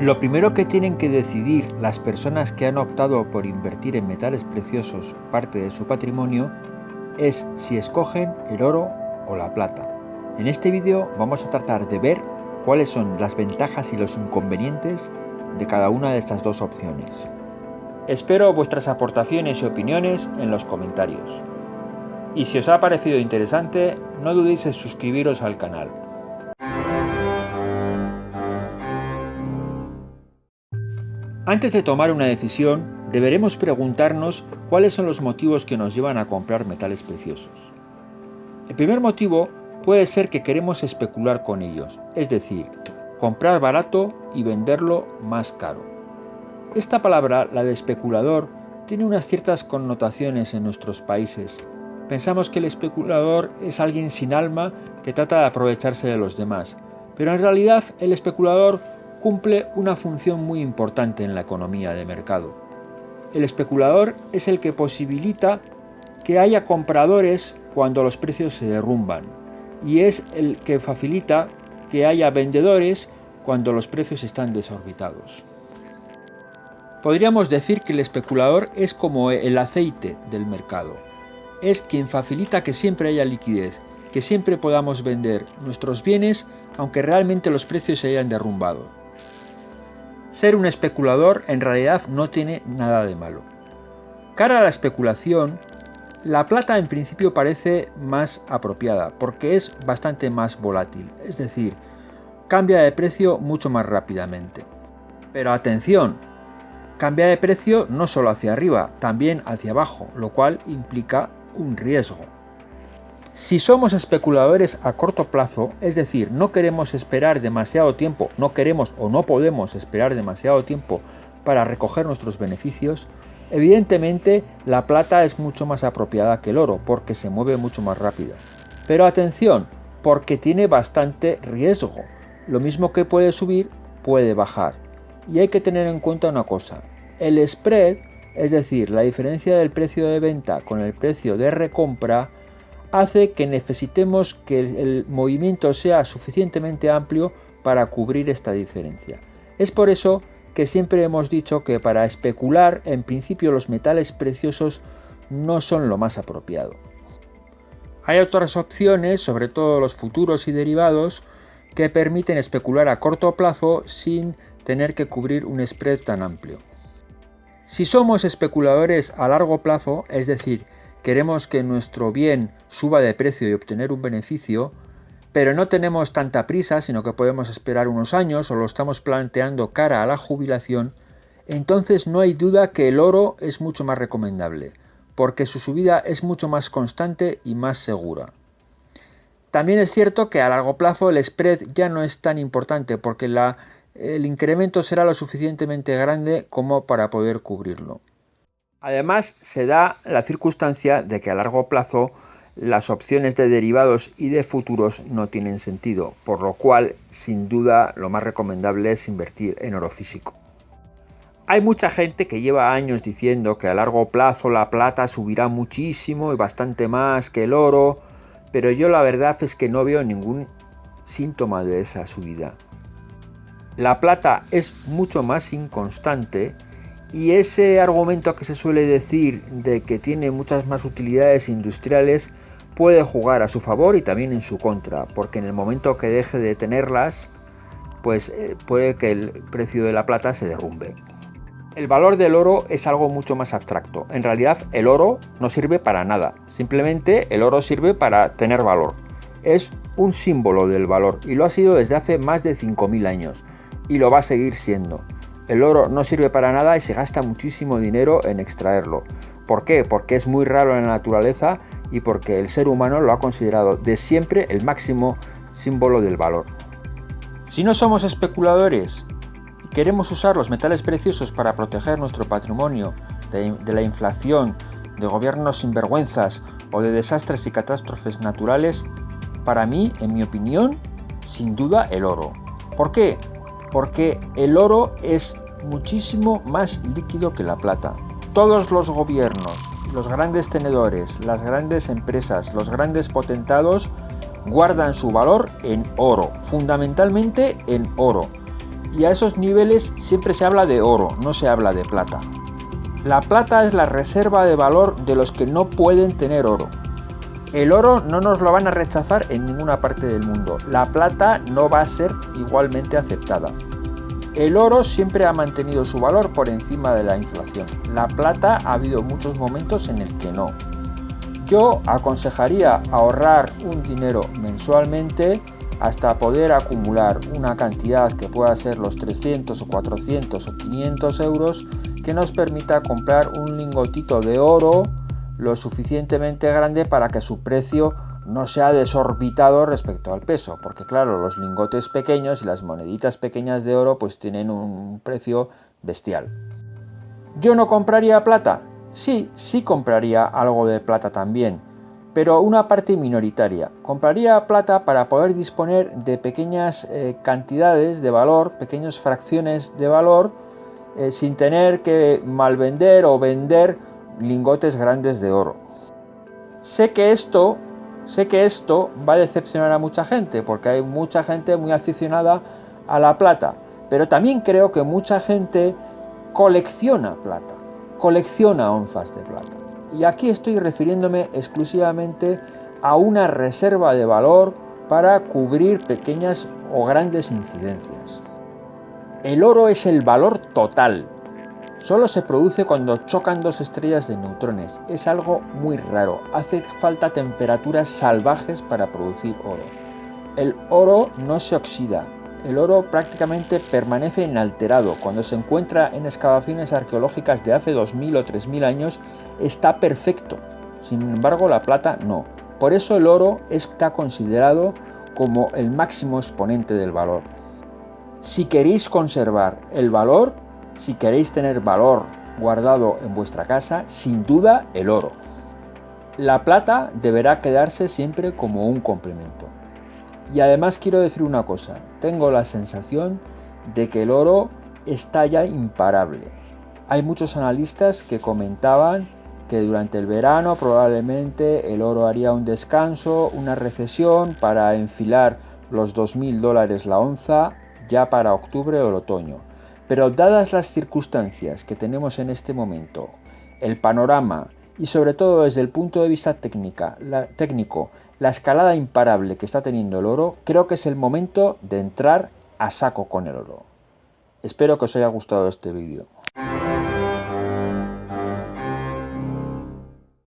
Lo primero que tienen que decidir las personas que han optado por invertir en metales preciosos parte de su patrimonio es si escogen el oro o la plata. En este vídeo vamos a tratar de ver cuáles son las ventajas y los inconvenientes de cada una de estas dos opciones. Espero vuestras aportaciones y opiniones en los comentarios. Y si os ha parecido interesante, no dudéis en suscribiros al canal. Antes de tomar una decisión, deberemos preguntarnos cuáles son los motivos que nos llevan a comprar metales preciosos. El primer motivo puede ser que queremos especular con ellos, es decir, comprar barato y venderlo más caro. Esta palabra, la de especulador, tiene unas ciertas connotaciones en nuestros países. Pensamos que el especulador es alguien sin alma que trata de aprovecharse de los demás, pero en realidad el especulador cumple una función muy importante en la economía de mercado. El especulador es el que posibilita que haya compradores cuando los precios se derrumban y es el que facilita que haya vendedores cuando los precios están desorbitados. Podríamos decir que el especulador es como el aceite del mercado. Es quien facilita que siempre haya liquidez, que siempre podamos vender nuestros bienes aunque realmente los precios se hayan derrumbado. Ser un especulador en realidad no tiene nada de malo. Cara a la especulación, la plata en principio parece más apropiada porque es bastante más volátil, es decir, cambia de precio mucho más rápidamente. Pero atención, cambia de precio no solo hacia arriba, también hacia abajo, lo cual implica un riesgo. Si somos especuladores a corto plazo, es decir, no queremos esperar demasiado tiempo, no queremos o no podemos esperar demasiado tiempo para recoger nuestros beneficios, evidentemente la plata es mucho más apropiada que el oro porque se mueve mucho más rápido. Pero atención, porque tiene bastante riesgo. Lo mismo que puede subir, puede bajar. Y hay que tener en cuenta una cosa, el spread, es decir, la diferencia del precio de venta con el precio de recompra, hace que necesitemos que el movimiento sea suficientemente amplio para cubrir esta diferencia. Es por eso que siempre hemos dicho que para especular, en principio los metales preciosos no son lo más apropiado. Hay otras opciones, sobre todo los futuros y derivados, que permiten especular a corto plazo sin tener que cubrir un spread tan amplio. Si somos especuladores a largo plazo, es decir, queremos que nuestro bien suba de precio y obtener un beneficio, pero no tenemos tanta prisa, sino que podemos esperar unos años o lo estamos planteando cara a la jubilación, entonces no hay duda que el oro es mucho más recomendable, porque su subida es mucho más constante y más segura. También es cierto que a largo plazo el spread ya no es tan importante porque el incremento será lo suficientemente grande como para poder cubrirlo. Además, se da la circunstancia de que a largo plazo las opciones de derivados y de futuros no tienen sentido, por lo cual, sin duda, lo más recomendable es invertir en oro físico. Hay mucha gente que lleva años diciendo que a largo plazo la plata subirá muchísimo y bastante más que el oro, pero yo la verdad es que no veo ningún síntoma de esa subida. La plata es mucho más inconstante. Y ese argumento que se suele decir de que tiene muchas más utilidades industriales puede jugar a su favor y también en su contra, porque en el momento que deje de tenerlas, pues puede que el precio de la plata se derrumbe. El valor del oro es algo mucho más abstracto. En realidad el oro no sirve para nada, simplemente el oro sirve para tener valor. Es un símbolo del valor y lo ha sido desde hace más de 5.000 años y lo va a seguir siendo. El oro no sirve para nada y se gasta muchísimo dinero en extraerlo. ¿Por qué? Porque es muy raro en la naturaleza y porque el ser humano lo ha considerado de siempre el máximo símbolo del valor. Si no somos especuladores y queremos usar los metales preciosos para proteger nuestro patrimonio de la inflación, de gobiernos sinvergüenzas o de desastres y catástrofes naturales, para mí, en mi opinión, sin duda el oro. ¿Por qué? Porque el oro es muchísimo más líquido que la plata. Todos los gobiernos, los grandes tenedores, las grandes empresas, los grandes potentados guardan su valor en oro, fundamentalmente en oro. y a esos niveles siempre se habla de oro, no se habla de plata. La plata es la reserva de valor de los que no pueden tener oro. El oro no nos lo van a rechazar en ninguna parte del mundo. La plata no va a ser igualmente aceptada. El oro siempre ha mantenido su valor por encima de la inflación. La plata ha habido muchos momentos en el que no. Yo aconsejaría ahorrar un dinero mensualmente hasta poder acumular una cantidad que pueda ser los 300 o 400 o 500 euros que nos permita comprar un lingotito de oro lo suficientemente grande para que su precio no sea desorbitado respecto al peso, porque claro, los lingotes pequeños y las moneditas pequeñas de oro pues tienen un precio bestial. ¿Yo no compraría plata? Sí compraría algo de plata también, pero una parte minoritaria. Compraría plata para poder disponer de pequeñas cantidades de valor, pequeñas fracciones de valor, sin tener que malvender o vender lingotes grandes de oro. Sé que esto va a decepcionar a mucha gente, porque hay mucha gente muy aficionada a la plata, pero también creo que mucha gente colecciona plata, colecciona onzas de plata. Y aquí estoy refiriéndome exclusivamente a una reserva de valor para cubrir pequeñas o grandes incidencias. El oro es el valor total. Solo se produce cuando chocan dos estrellas de neutrones. Es algo muy raro. Hace falta temperaturas salvajes para producir oro. El oro no se oxida. El oro prácticamente permanece inalterado. Cuando se encuentra en excavaciones arqueológicas de hace 2000 o 3000 años, está perfecto. Sin embargo, la plata no. Por eso el oro está considerado como el máximo exponente del valor. Si queréis conservar el valor, si queréis tener valor guardado en vuestra casa, sin duda el oro. La plata deberá quedarse siempre como un complemento. Y además quiero decir una cosa, tengo la sensación de que el oro está ya imparable. Hay muchos analistas que comentaban que durante el verano probablemente el oro haría un descanso, una recesión para enfilar los $2000 la onza ya para octubre o el otoño. Pero dadas las circunstancias que tenemos en este momento, el panorama y sobre todo desde el punto de vista técnico, la escalada imparable que está teniendo el oro, creo que es el momento de entrar a saco con el oro. Espero que os haya gustado este vídeo.